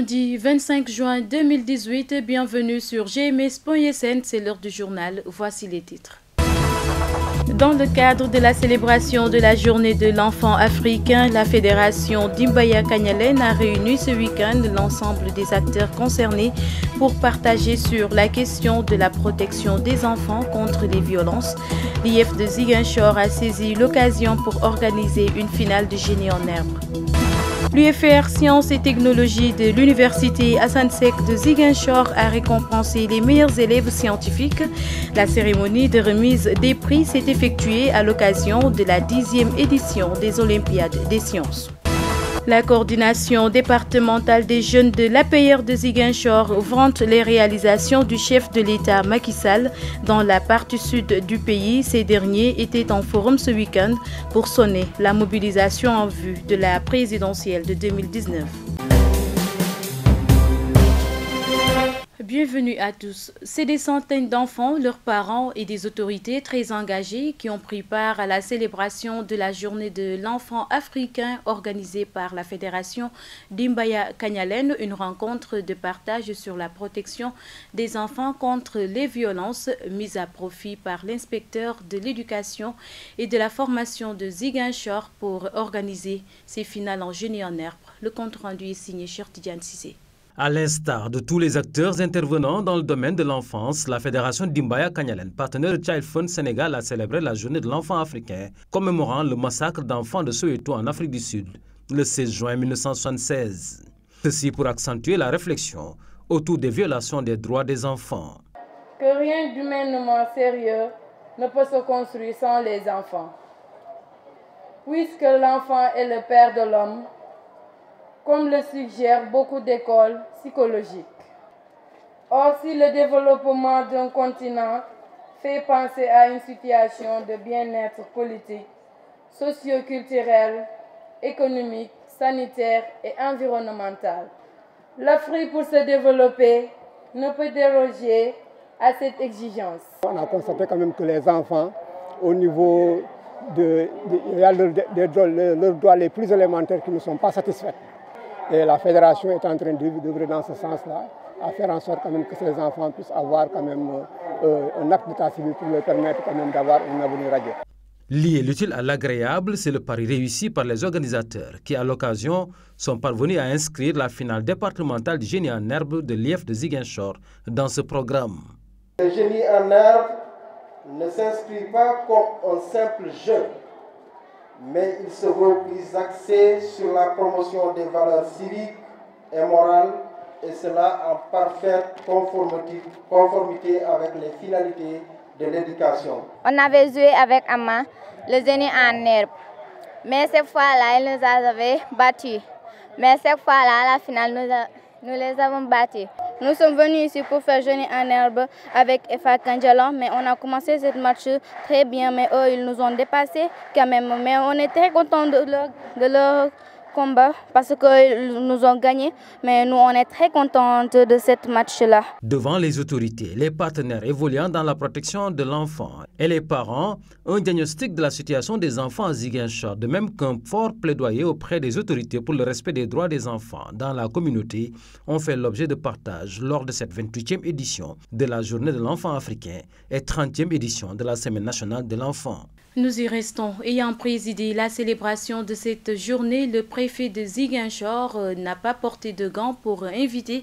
Lundi 25 juin 2018, bienvenue sur gms.sn, c'est l'heure du journal, voici les titres. Dans le cadre de la célébration de la journée de l'enfant africain, la fédération Dimbaya Kanyalen a réuni ce week-end l'ensemble des acteurs concernés pour partager sur la question de la protection des enfants contre les violences. L'IF de Ziguinchor a saisi l'occasion pour organiser une finale de génie en herbe. L'UFR Sciences et Technologies de l'Université Hassan Sek de Ziguinchor a récompensé les meilleurs élèves scientifiques. La cérémonie de remise des prix s'est effectuée à l'occasion de la 10e édition des Olympiades des sciences. La coordination départementale des jeunes de l'APR de Ziguinchor vante les réalisations du chef de l'État Macky Sall dans la partie sud du pays. Ces derniers étaient en forum ce week-end pour sonner la mobilisation en vue de la présidentielle de 2019. Bienvenue à tous. C'est des centaines d'enfants, leurs parents et des autorités très engagées qui ont pris part à la célébration de la journée de l'enfant africain organisée par la fédération Dimbaya Kanyalen, une rencontre de partage sur la protection des enfants contre les violences mise à profit par l'inspecteur de l'éducation et de la formation de Ziguinchor pour organiser ces finales en génie en herbe. Le compte rendu est signé Cheikh Tidiane Cissé. À l'instar de tous les acteurs intervenants dans le domaine de l'enfance, la fédération Dimbaya Kanyalen, partenaire de Child Fund Sénégal, a célébré la journée de l'enfant africain, commémorant le massacre d'enfants de Soweto en Afrique du Sud, le 16 juin 1976. Ceci pour accentuer la réflexion autour des violations des droits des enfants. Que rien d'humainement sérieux ne peut se construire sans les enfants. Puisque l'enfant est le père de l'homme, comme le suggèrent beaucoup d'écoles psychologiques. Or, si le développement d'un continent fait penser à une situation de bien-être politique, socio-culturel, économique, sanitaire et environnemental, l'Afrique, pour se développer, ne peut déroger à cette exigence. On a constaté quand même que les enfants, au niveau leurs droits les plus élémentaires qui ne sont pas satisfaits. Et la fédération est en train d'œuvrer dans ce sens-là, à faire en sorte quand même que ces enfants puissent avoir quand même un acte d'état civil pour leur permettre quand même d'avoir un avenir radieux. Lier l'utile à l'agréable, c'est le pari réussi par les organisateurs qui, à l'occasion, sont parvenus à inscrire la finale départementale du génie en herbe de l'IF de Ziguinchor dans ce programme. Le génie en herbe ne s'inscrit pas comme un simple jeu, mais il se veut plus axé sur la promotion des valeurs civiques et morales, et cela en parfaite conformité avec les finalités de l'éducation. On avait joué avec Amma le génie en herbe, mais cette fois-là, il nous avait battus. Mais cette fois-là, à la finale, nous les avons battus. Nous sommes venus ici pour faire génie en herbe avec Efa Kandjalan, mais on a commencé cette match très bien, mais eux, ils nous ont dépassés quand même. Mais on est très contents de leur combat parce qu'ils nous ont gagné, mais nous, on est très contents de cette match-là. Devant les autorités, les partenaires évoluant dans la protection de l'enfant et les parents, un diagnostic de la situation des enfants à Ziguinchor, de même qu'un fort plaidoyer auprès des autorités pour le respect des droits des enfants dans la communauté, ont fait l'objet de partage lors de cette 28e édition de la Journée de l'enfant africain et 30e édition de la Semaine nationale de l'enfant. Nous y restons. Ayant présidé la célébration de cette journée, le préfet de Ziguinchor n'a pas porté de gants pour inviter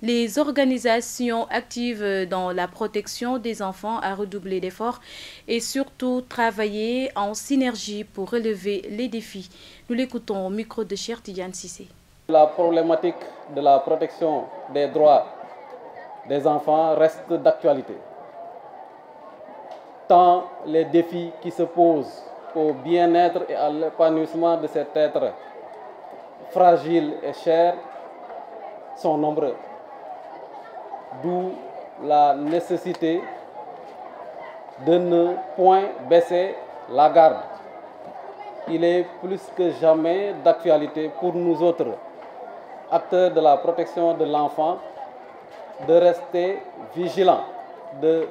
les organisations actives dans la protection des enfants à redoubler d'efforts et surtout travailler en synergie pour relever les défis. Nous l'écoutons au micro de Cheikh Tidiane Cissé. La problématique de la protection des droits des enfants reste d'actualité. Tant les défis qui se posent au bien-être et à l'épanouissement de cet être fragile et cher sont nombreux. D'où la nécessité de ne point baisser la garde. Il est plus que jamais d'actualité pour nous autres, acteurs de la protection de l'enfant, de rester vigilants, de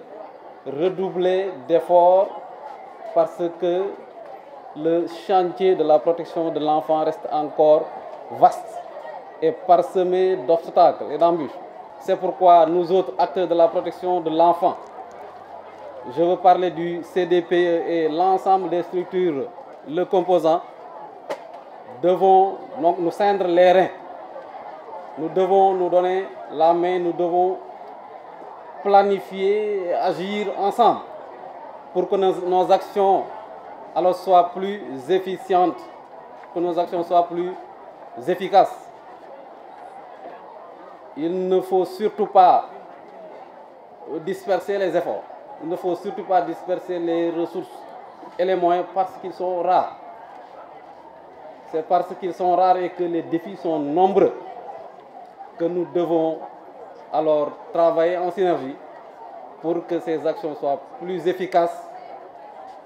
redoubler d'efforts parce que le chantier de la protection de l'enfant reste encore vaste est parsemé d'obstacles et d'embûches. C'est pourquoi nous autres acteurs de la protection de l'enfant, je veux parler du CDPE et l'ensemble des structures le composant, devons donc nous cindre les reins. Nous devons nous donner la main, nous devons planifier et agir ensemble pour que nos actions alors soient plus efficientes, que nos actions soient plus efficaces. Il ne faut surtout pas disperser les efforts. Il ne faut surtout pas disperser les ressources et les moyens parce qu'ils sont rares. C'est parce qu'ils sont rares et que les défis sont nombreux que nous devons alors travailler en synergie pour que ces actions soient plus efficaces,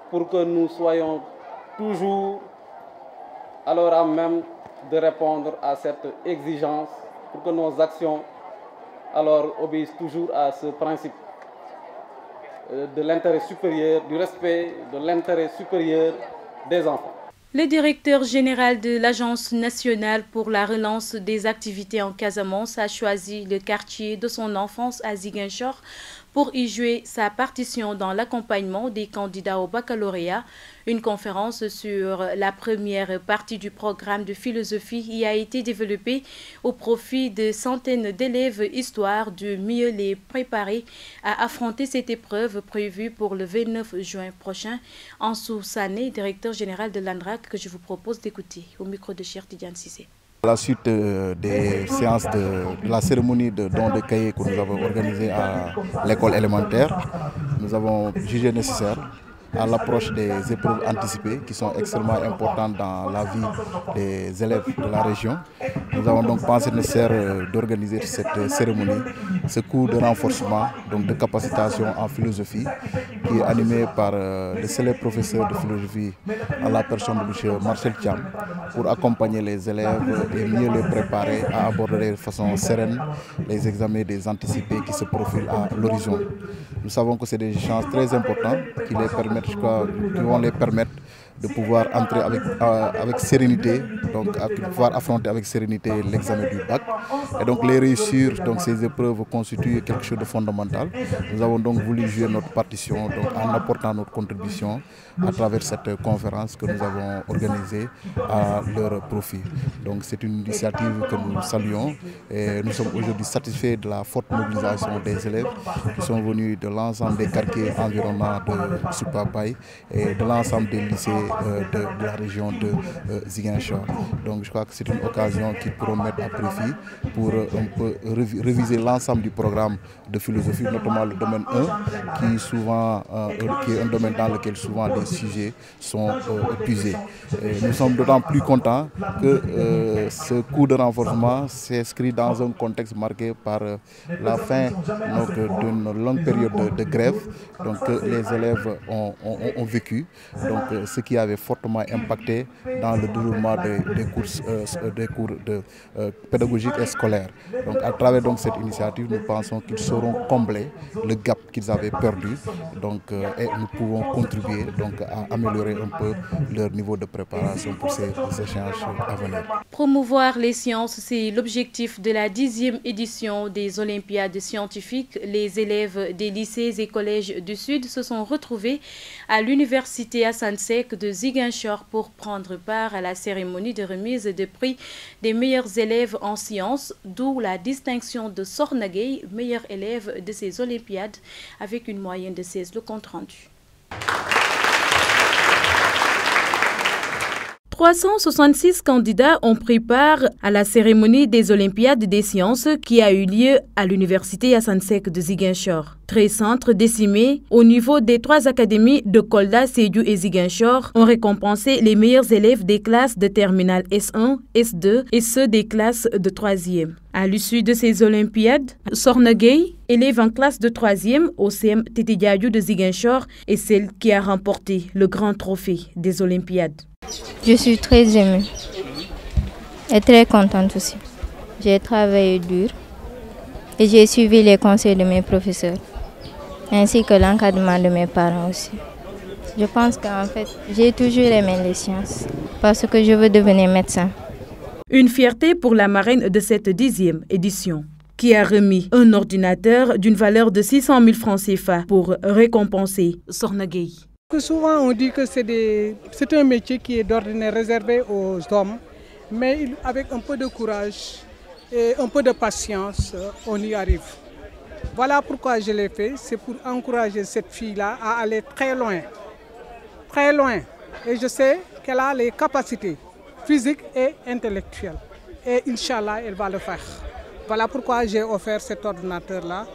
pour que nous soyons toujours alors à même de répondre à cette exigence, pour que nos actions alors obéissent toujours à ce principe de l'intérêt supérieur, du respect de l'intérêt supérieur des enfants. Le directeur général de l'Agence nationale pour la relance des activités en Casamance a choisi le quartier de son enfance à Ziguinchor pour y jouer sa partition dans l'accompagnement des candidats au baccalauréat. Une conférence sur la première partie du programme de philosophie y a été développée au profit de centaines d'élèves, histoire de mieux les préparer à affronter cette épreuve prévue pour le 29 juin prochain. Ansou Sané, directeur général de l'ANRAC, que je vous propose d'écouter au micro de Cheikh Tidiane Cissé. À la suite des séances de la cérémonie de don de cahiers que nous avons organisée à l'école élémentaire, nous avons jugé nécessaire, à l'approche des épreuves anticipées qui sont extrêmement importantes dans la vie des élèves de la région, nous avons donc pensé nécessaire d'organiser cette cérémonie, ce cours de renforcement, donc de capacitation en philosophie, qui est animé par le célèbre professeur de philosophie à la personne de M. Marcel Thiam, pour accompagner les élèves et mieux les préparer à aborder de façon sereine les examens des anticipés qui se profilent à l'horizon. Nous savons que c'est des échanges très importants qui vont les permettre de pouvoir entrer avec sérénité, donc de pouvoir affronter avec sérénité l'examen du bac. Et donc les réussir, donc ces épreuves constituent quelque chose de fondamental. Nous avons donc voulu jouer notre partition donc, en apportant notre contribution à travers cette conférence que nous avons organisée à leur profit. Donc c'est une initiative que nous saluons et nous sommes aujourd'hui satisfaits de la forte mobilisation des élèves qui sont venus de l'ensemble des quartiers environnants de Supapay et de l'ensemble des lycées de la région de Ziguinchor. Donc je crois que c'est une occasion qu'ils pourront mettre à profit pour un peu réviser l'ensemble du programme de philosophie, notamment le domaine 1, qui est un domaine dans lequel souvent les sujets sont épuisés. Et nous sommes d'autant plus contents que ce cours de renforcement s'inscrit dans un contexte marqué par la fin d'une longue période de grève donc, que les élèves ont vécu, donc, ce qui avait fortement impacté dans le déroulement des cours pédagogiques et scolaires. Donc, à travers donc, cette initiative, nous pensons qu'ils sauront combler le gap qu'ils avaient perdu donc, et nous pouvons contribuer donc, à améliorer un peu leur niveau de préparation pour ces échanges à venir. Promouvoir les sciences, c'est l'objectif de la 10e édition des Olympiades scientifiques. Les élèves des lycées et collèges du Sud se sont retrouvés à l'université Assane Seck de Ziguinchor pour prendre part à la cérémonie de remise de prix des meilleurs élèves en sciences, d'où la distinction de Sornagay, meilleur élève de ces Olympiades, avec une moyenne de 16. Le compte rendu. 366 candidats ont pris part à la cérémonie des Olympiades des sciences qui a eu lieu à l'université Assane Seck de Ziguinchor. 13 centres décimés au niveau des 3 académies de Kolda, Sédhiou et Ziguinchor ont récompensé les meilleurs élèves des classes de terminale S1, S2 et ceux des classes de 3e. À l'issue de ces Olympiades, Sornagay, élève en classe de 3e au CM Titi Diadio de Ziguinchor, est celle qui a remporté le grand trophée des Olympiades. Je suis très émue et très contente aussi. J'ai travaillé dur et j'ai suivi les conseils de mes professeurs, ainsi que l'encadrement de mes parents aussi. Je pense qu'en fait, j'ai toujours aimé les sciences parce que je veux devenir médecin. Une fierté pour la marraine de cette 10e édition, qui a remis un ordinateur d'une valeur de 600 000 francs CFA pour récompenser Sokhna Gueye. Souvent on dit que c'est un métier qui est d'ordinaire réservé aux hommes, mais avec un peu de courage et un peu de patience, on y arrive. Voilà pourquoi je l'ai fait, c'est pour encourager cette fille-là à aller très loin. Très loin. Et je sais qu'elle a les capacités physiques et intellectuelles. Et Inch'Allah, elle va le faire. Voilà pourquoi j'ai offert cet ordinateur-là,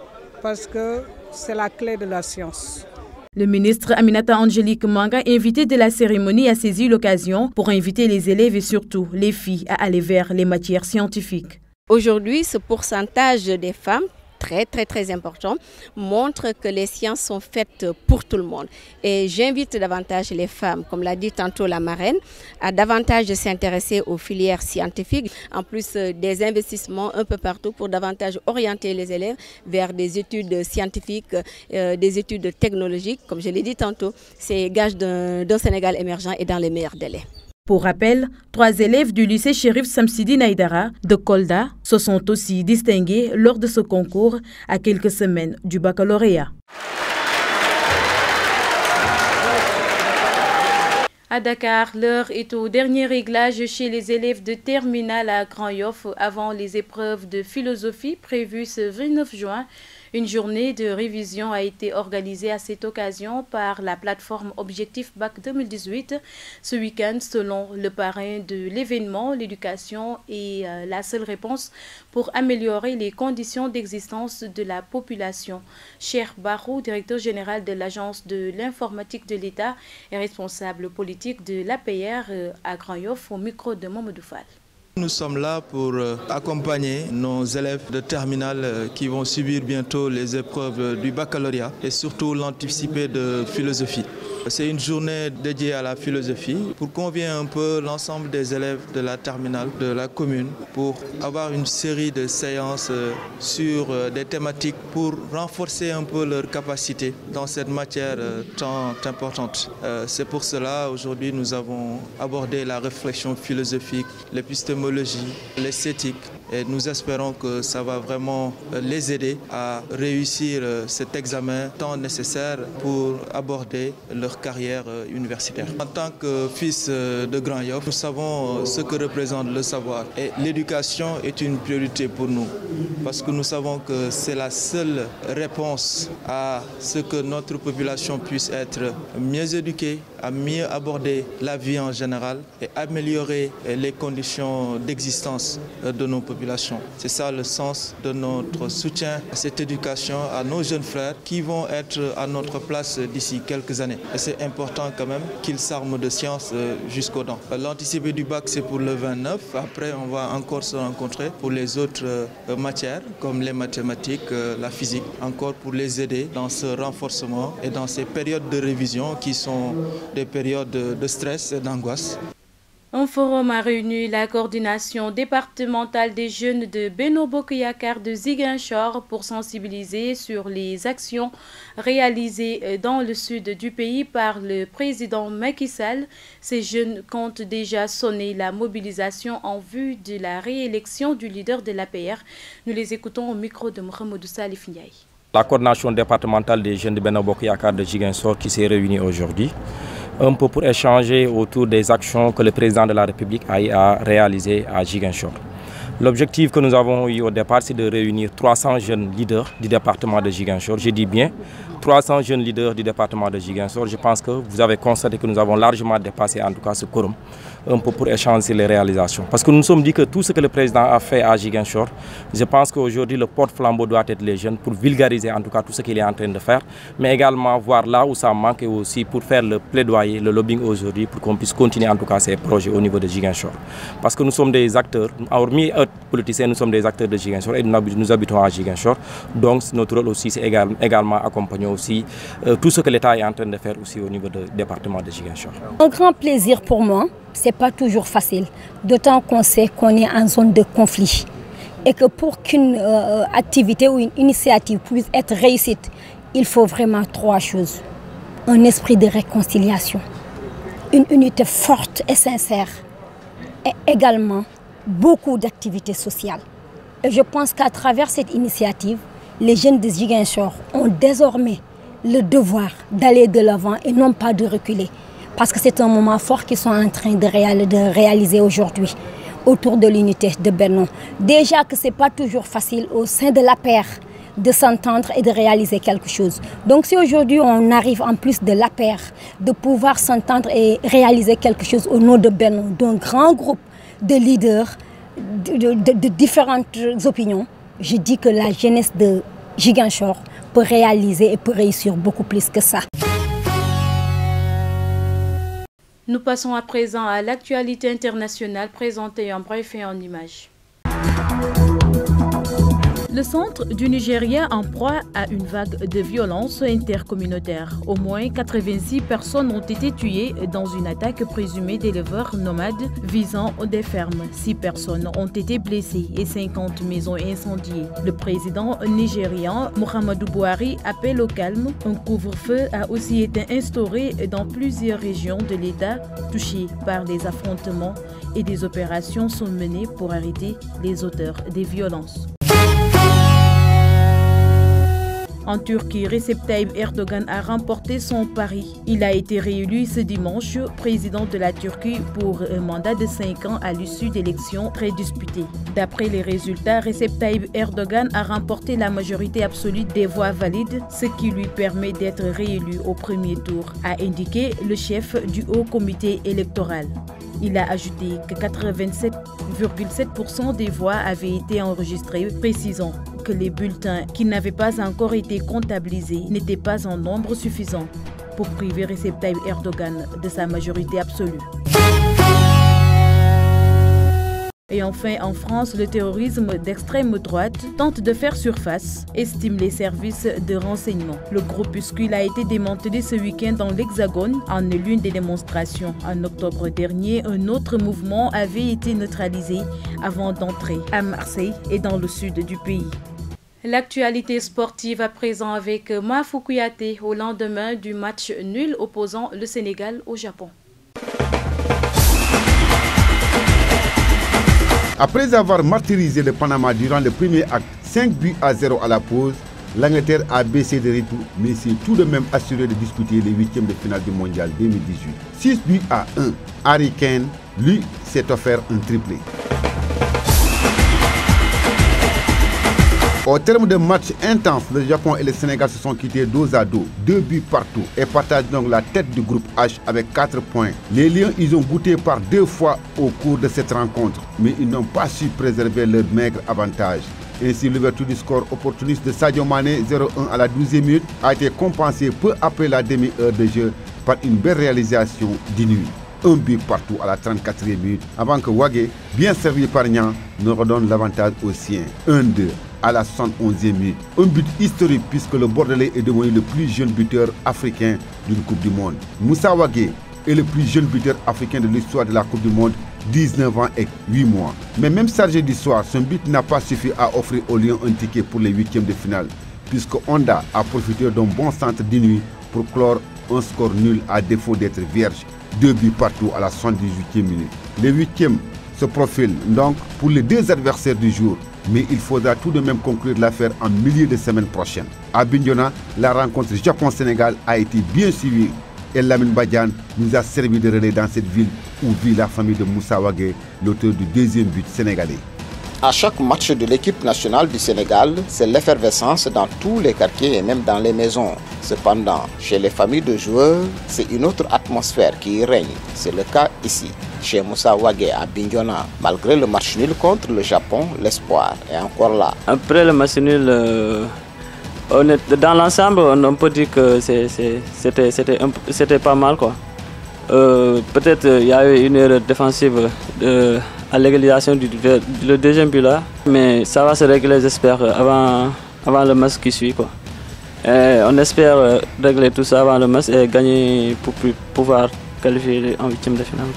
parce que c'est la clé de la science. Le ministre Aminata Angélique Manga, invité de la cérémonie, a saisi l'occasion pour inviter les élèves et surtout les filles à aller vers les matières scientifiques. Aujourd'hui, ce pourcentage des femmes, très important, montre que les sciences sont faites pour tout le monde. Et j'invite davantage les femmes, comme l'a dit tantôt la marraine, à davantage s'intéresser aux filières scientifiques, en plus des investissements un peu partout pour davantage orienter les élèves vers des études scientifiques, des études technologiques. Comme je l'ai dit tantôt, c'est gage d'un Sénégal émergent et dans les meilleurs délais. Pour rappel, 3 élèves du lycée Chérif Samsidi Naïdara de Kolda se sont aussi distingués lors de ce concours à quelques semaines du baccalauréat. À Dakar, l'heure est au dernier réglage chez les élèves de terminale à Grand-Yoff avant les épreuves de philosophie prévues ce 29 juin. Une journée de révision a été organisée à cette occasion par la plateforme Objectif Bac 2018. Ce week-end, selon le parrain de l'événement, l'éducation est la seule réponse pour améliorer les conditions d'existence de la population. Cheikh Barou, directeur général de l'Agence de l'informatique de l'État et responsable politique de l'APR à Grand-Yoff, au micro de Mamadou Fall. Nous sommes là pour accompagner nos élèves de terminale qui vont subir bientôt les épreuves du baccalauréat et surtout l'anticipé de philosophie. C'est une journée dédiée à la philosophie pour convier un peu l'ensemble des élèves de la terminale de la commune pour avoir une série de séances sur des thématiques pour renforcer un peu leur capacité dans cette matière tant importante. C'est pour cela aujourd'hui nous avons abordé la réflexion philosophique, l'épistémologie, l'esthétique et nous espérons que ça va vraiment les aider à réussir cet examen tant nécessaire pour aborder leur carrière universitaire. En tant que fils de Grand-Yoff, nous savons ce que représente le savoir et l'éducation est une priorité pour nous parce que nous savons que c'est la seule réponse à ce que notre population puisse être mieux éduquée, à mieux aborder la vie en général et améliorer les conditions d'existence de nos populations. C'est ça le sens de notre soutien à cette éducation, à nos jeunes frères qui vont être à notre place d'ici quelques années. Et c'est important quand même qu'ils s'arment de science jusqu'aux dents. L'anticipé du bac c'est pour le 29, après on va encore se rencontrer pour les autres matières comme les mathématiques, la physique, encore pour les aider dans ce renforcement et dans ces périodes de révision qui sont des périodes de stress et d'angoisse. Un forum a réuni la coordination départementale des jeunes de Benno Bokk Yakaar de Ziguinchor pour sensibiliser sur les actions réalisées dans le sud du pays par le président Macky Sall. Ces jeunes comptent déjà sonner la mobilisation en vue de la réélection du leader de l'APR. Nous les écoutons au micro de Mohamedou Salif Ndiaye. La coordination départementale des jeunes de Benno Bokk Yakaar de Ziguinchor qui s'est réunie aujourd'hui, un peu pour échanger autour des actions que le président de la République a réalisées à Ziguinchor. L'objectif que nous avons eu au départ, c'est de réunir 300 jeunes leaders du département de Ziguinchor. Je dis bien 300 jeunes leaders du département de Ziguinchor. Je pense que vous avez constaté que nous avons largement dépassé en tout cas ce quorum, un peu pour échanger sur les réalisations. Parce que nous nous sommes dit que tout ce que le président a fait à Ziguinchor, je pense qu'aujourd'hui le porte-flambeau doit être les jeunes pour vulgariser en tout cas tout ce qu'il est en train de faire, mais également voir là où ça manque et aussi pour faire le plaidoyer, le lobbying aujourd'hui pour qu'on puisse continuer en tout cas ces projets au niveau de Ziguinchor. Parce que nous sommes des acteurs, hormis politiciens, nous sommes des acteurs de Ziguinchor et nous habitons à Ziguinchor. Donc notre rôle aussi c'est également accompagner aussi tout ce que l'État est en train de faire aussi au niveau du département de Ziguinchor. Un grand plaisir pour moi, c'est pas toujours facile, d'autant qu'on sait qu'on est en zone de conflit et que pour qu'une activité ou une initiative puisse être réussite, il faut vraiment 3 choses. Un esprit de réconciliation, une unité forte et sincère et également beaucoup d'activités sociales. Et je pense qu'à travers cette initiative, les jeunes de Ziguinchor ont désormais le devoir d'aller de l'avant et non pas de reculer. Parce que c'est un moment fort qu'ils sont en train de réaliser aujourd'hui autour de l'unité de Benno. Déjà que ce n'est pas toujours facile au sein de l'APR de s'entendre et de réaliser quelque chose. Donc si aujourd'hui on arrive en plus de l'APR de pouvoir s'entendre et réaliser quelque chose au nom de Benno, d'un grand groupe de leaders de différentes opinions, je dis que la jeunesse de Ziguinchor peut réaliser et peut réussir beaucoup plus que ça. Nous passons à présent à l'actualité internationale présentée en bref et en images. Le centre du Nigeria en proie à une vague de violence intercommunautaire. Au moins 86 personnes ont été tuées dans une attaque présumée d'éleveurs nomades visant des fermes. 6 personnes ont été blessées et 50 maisons incendiées. Le président nigérian Muhammadu Buhari appelle au calme. Un couvre-feu a aussi été instauré dans plusieurs régions de l'État touchées par les affrontements et des opérations sont menées pour arrêter les auteurs des violences. En Turquie, Recep Tayyip Erdogan a remporté son pari. Il a été réélu ce dimanche président de la Turquie pour un mandat de 5 ans à l'issue d'élections très disputées. D'après les résultats, Recep Tayyip Erdogan a remporté la majorité absolue des voix valides, ce qui lui permet d'être réélu au premier tour, a indiqué le chef du Haut Comité électoral. Il a ajouté que 87,7% des voix avaient été enregistrées, précisant que les bulletins qui n'avaient pas encore été comptabilisés n'étaient pas en nombre suffisant pour priver Recep Tayyip Erdogan de sa majorité absolue. Et enfin, en France, le terrorisme d'extrême droite tente de faire surface, estiment les services de renseignement. Le groupuscule a été démantelé ce week-end dans l'Hexagone en l'une des démonstrations. En octobre dernier, un autre mouvement avait été neutralisé avant d'entrer à Marseille et dans le sud du pays. L'actualité sportive à présent avec Mafou Kouyaté au lendemain du match nul opposant le Sénégal au Japon. Après avoir martyrisé le Panama durant le premier acte, 5-0 à la pause, l'Angleterre a baissé de rythme, mais s'est tout de même assuré de disputer les 8e de finale du Mondial 2018. 6-1. Harry Kane, lui, s'est offert un triplé. Au terme de match intense, le Japon et le Sénégal se sont quittés dos à dos, 2 buts partout et partagent donc la tête du groupe H avec 4 points. Les Lions, ils ont goûté par 2 fois au cours de cette rencontre, mais ils n'ont pas su préserver leur maigre avantage. Ainsi, l'ouverture du score opportuniste de Sadio Mané, 0-1 à la 12e minute, a été compensée peu après la demi-heure de jeu par une belle réalisation d'Inouï. Un but partout à la 34e minute avant que Wagé, bien servi par Niang, ne redonne l'avantage aux siens. 1-2 à la 71e minute. Un but historique puisque le Bordelais est devenu le plus jeune buteur africain d'une Coupe du Monde. Moussa Wagé est le plus jeune buteur africain de l'histoire de la Coupe du Monde, 19 ans et 8 mois. Mais même chargé d'histoire, son but n'a pas suffi à offrir aux Lions un ticket pour les 8e de finale, puisque Honda a profité d'un bon centre d'Inouï pour clore un score nul à défaut d'être vierge. 2 buts partout à la 78e minute. Les 8e se profilent donc pour les 2 adversaires du jour, mais il faudra tout de même conclure l'affaire en milieu de semaine prochaine. À Bignona, la rencontre Japon-Sénégal a été bien suivie et Lamine Badiane nous a servi de relais dans cette ville où vit la famille de Moussa Wagé, l'auteur du 2e but sénégalais. À chaque match de l'équipe nationale du Sénégal, c'est l'effervescence dans tous les quartiers et même dans les maisons. Cependant, chez les familles de joueurs, c'est une autre atmosphère qui y règne. C'est le cas ici, chez Moussa Wagé à Bignona. Malgré le match nul contre le Japon, l'espoir est encore là. Après le match nul, dans l'ensemble, on peut dire que c'était pas mal, quoi. Peut-être il y a eu une erreur défensive à l'égalisation du 2e but là, mais ça va se régler, j'espère, avant le match qui suit, quoi. Et on espère régler tout ça avant le match et gagner pour pouvoir qualifier en 8e de finale.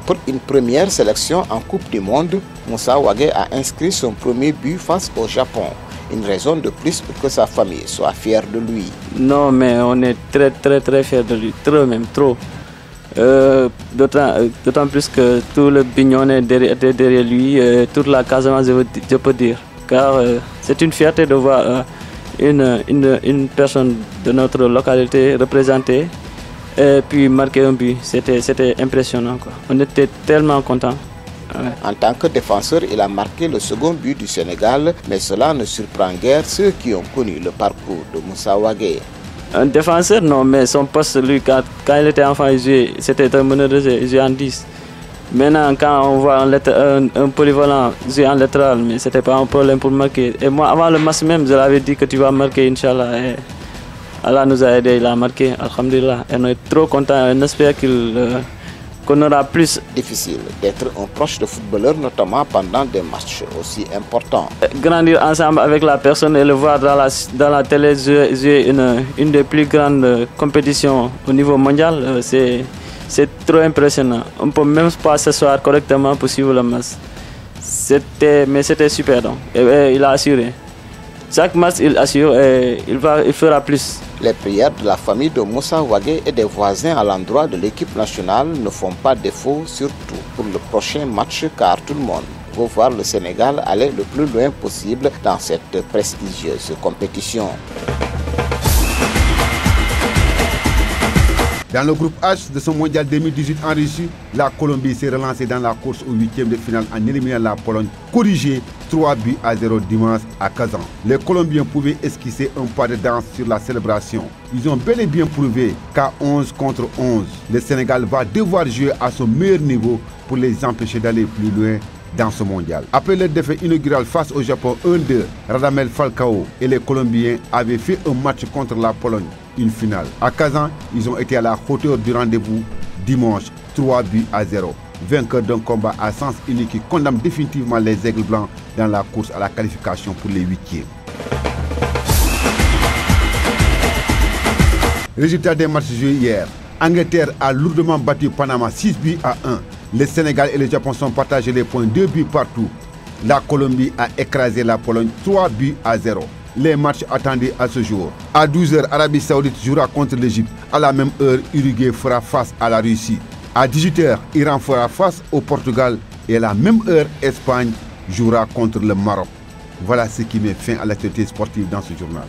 Pour une première sélection en Coupe du Monde, Moussa Wagé a inscrit son premier but face au Japon. Une raison de plus pour que sa famille soit fière de lui. Non, mais on est très fiers de lui, trop même, trop. D'autant plus que tout le Bignona était derrière lui, toute la Casamance, je peux dire. Car c'est une fierté de voir une personne de notre localité représentée et puis marquer un but. C'était impressionnant, quoi. On était tellement contents. En tant que défenseur, il a marqué le second but du Sénégal, mais cela ne surprend guère ceux qui ont connu le parcours de Moussa Wagué. Un défenseur, non, mais son poste, lui, quand il était enfant, c'était un meneur de jeu, il jouait en 10. Maintenant, quand on voit un polyvalent jouer en latéral, mais ce n'était pas un problème pour marquer. Et moi, avant le match même, je l'avais dit que tu vas marquer, Inch'Allah. Et Allah nous a aidés, il a marqué, alhamdulillah. Et on est trop contents, on espère qu'on aura plus. Difficile d'être un proche de footballeur, notamment pendant des matchs aussi importants. Grandir ensemble avec la personne et le voir dans la télé jouer une des plus grandes compétitions au niveau mondial, c'est trop impressionnant. On ne peut même pas s'asseoir correctement pour suivre le match. Mais c'était super donc. Et il a assuré. Chaque match, il assure et il fera plus. Les prières de la famille de Moussa Wagué et des voisins à l'endroit de l'équipe nationale ne font pas défaut, surtout pour le prochain match, car tout le monde veut voir le Sénégal aller le plus loin possible dans cette prestigieuse compétition. Dans le groupe H de ce mondial 2018 en Russie, la Colombie s'est relancée dans la course au 8e de finale en éliminant la Pologne, corrigée 3-0 dimanche à Kazan. Les Colombiens pouvaient esquisser un pas de danse sur la célébration. Ils ont bel et bien prouvé qu'à 11 contre 11, le Sénégal va devoir jouer à son meilleur niveau pour les empêcher d'aller plus loin dans ce mondial. Après leur défaite inaugurale face au Japon 1-2, Radamel Falcao et les Colombiens avaient fait un match contre la Pologne, une finale. À Kazan, ils ont été à la hauteur du rendez-vous dimanche 3-0. Vainqueur d'un combat à sens unique qui condamne définitivement les Aigles Blancs dans la course à la qualification pour les 8e. Résultat des matchs joués hier. Angleterre a lourdement battu Panama 6-1. Le Sénégal et le Japon sont partagés les points 2 buts partout. La Colombie a écrasé la Pologne 3-0. Les matchs attendus à ce jour. À 12h, Arabie Saoudite jouera contre l'Égypte. À la même heure, Uruguay fera face à la Russie. À 18h, Iran fera face au Portugal. Et à la même heure, Espagne jouera contre le Maroc. Voilà ce qui met fin à l'actualité sportive dans ce journal.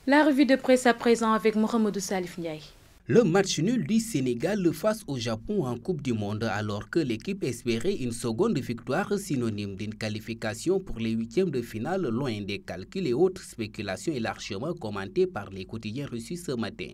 La revue de presse à présent avec Mohamedou Salif Ndiaye. Le match nul du Sénégal face au Japon en Coupe du Monde alors que l'équipe espérait une seconde victoire synonyme d'une qualification pour les 8e de finale loin des calculs et autres spéculations et largement commentées par les quotidiens reçus ce matin.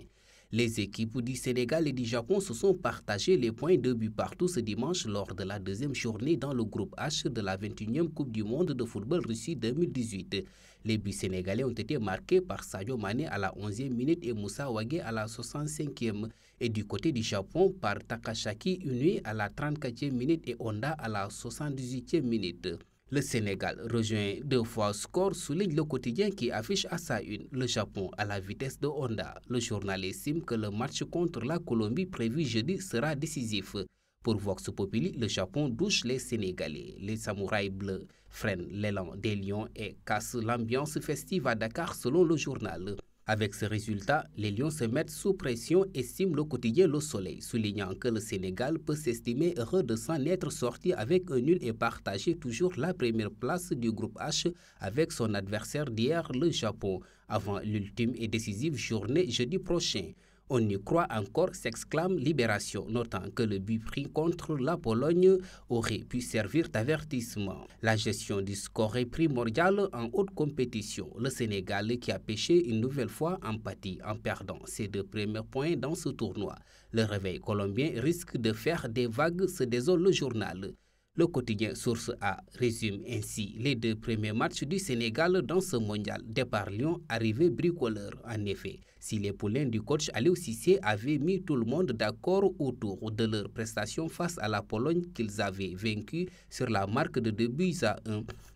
Les équipes du Sénégal et du Japon se sont partagées les points 2 buts partout ce dimanche lors de la deuxième journée dans le groupe H de la 21e Coupe du Monde de football Russie 2018. Les buts sénégalais ont été marqués par Sadio Mané à la 11e minute et Moussa Wagué à la 65e. Et du côté du Japon par Takashaki Inoue à la 34e minute et Honda à la 78e minute. Le Sénégal rejoint 2 fois score, souligne le quotidien qui affiche à sa une le Japon à la vitesse de Honda. Le journal estime que le match contre la Colombie prévu jeudi sera décisif. Pour Vox Populi, le Japon douche les Sénégalais. Les samouraïs bleus freinent l'élan des lions et cassent l'ambiance festive à Dakar selon le journal. Avec ce résultat, les Lions se mettent sous pression, estime le quotidien Le Soleil, soulignant que le Sénégal peut s'estimer heureux de s'en être sorti avec un nul et partager toujours la première place du groupe H avec son adversaire d'hier, le Japon, avant l'ultime et décisive journée jeudi prochain. On y croit encore, s'exclame Libération, notant que le but pris contre la Pologne aurait pu servir d'avertissement. La gestion du score est primordiale en haute compétition. Le Sénégal, qui a pêché une nouvelle fois, en pâtit en perdant ses 2 premiers points dans ce tournoi. Le réveil colombien risque de faire des vagues, se désole le journal. Le quotidien Source A résume ainsi les 2 premiers matchs du Sénégal dans ce mondial. Départ Lyon, arrivée bricoleur. En effet, si les poulains du coach Aliou Cissé avaient mis tout le monde d'accord autour de leur prestation face à la Pologne qu'ils avaient vaincue sur la marque de 2-1,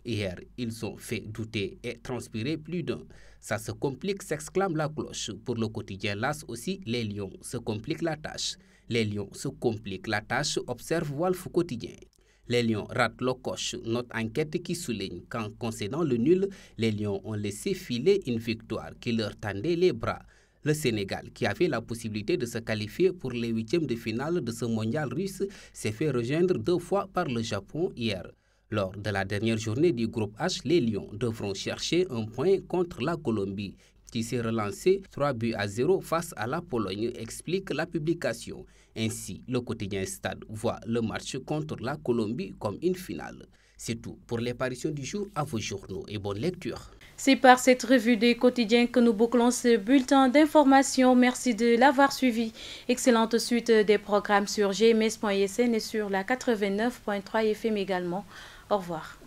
hier, ils ont fait douter et transpirer plus d'un. Ça se complique, s'exclame la cloche. Pour le quotidien LAS aussi, les Lions se compliquent la tâche. Les Lions se compliquent la tâche, observe Walf Quotidien. Les Lions ratent le coche. Notre enquête qui souligne qu'en concédant le nul, les Lions ont laissé filer une victoire qui leur tendait les bras. Le Sénégal, qui avait la possibilité de se qualifier pour les huitièmes de finale de ce mondial russe, s'est fait rejoindre 2 fois par le Japon hier. Lors de la dernière journée du groupe H, les Lions devront chercher un point contre la Colombie, qui s'est relancé 3-0 face à la Pologne, explique la publication. Ainsi, le quotidien Stade voit le match contre la Colombie comme une finale. C'est tout pour les parutions du jour. À vos journaux et bonne lecture. C'est par cette revue des quotidiens que nous bouclons ce bulletin d'information. Merci de l'avoir suivi. Excellente suite des programmes sur gms.sn et sur la 89.3 FM également. Au revoir.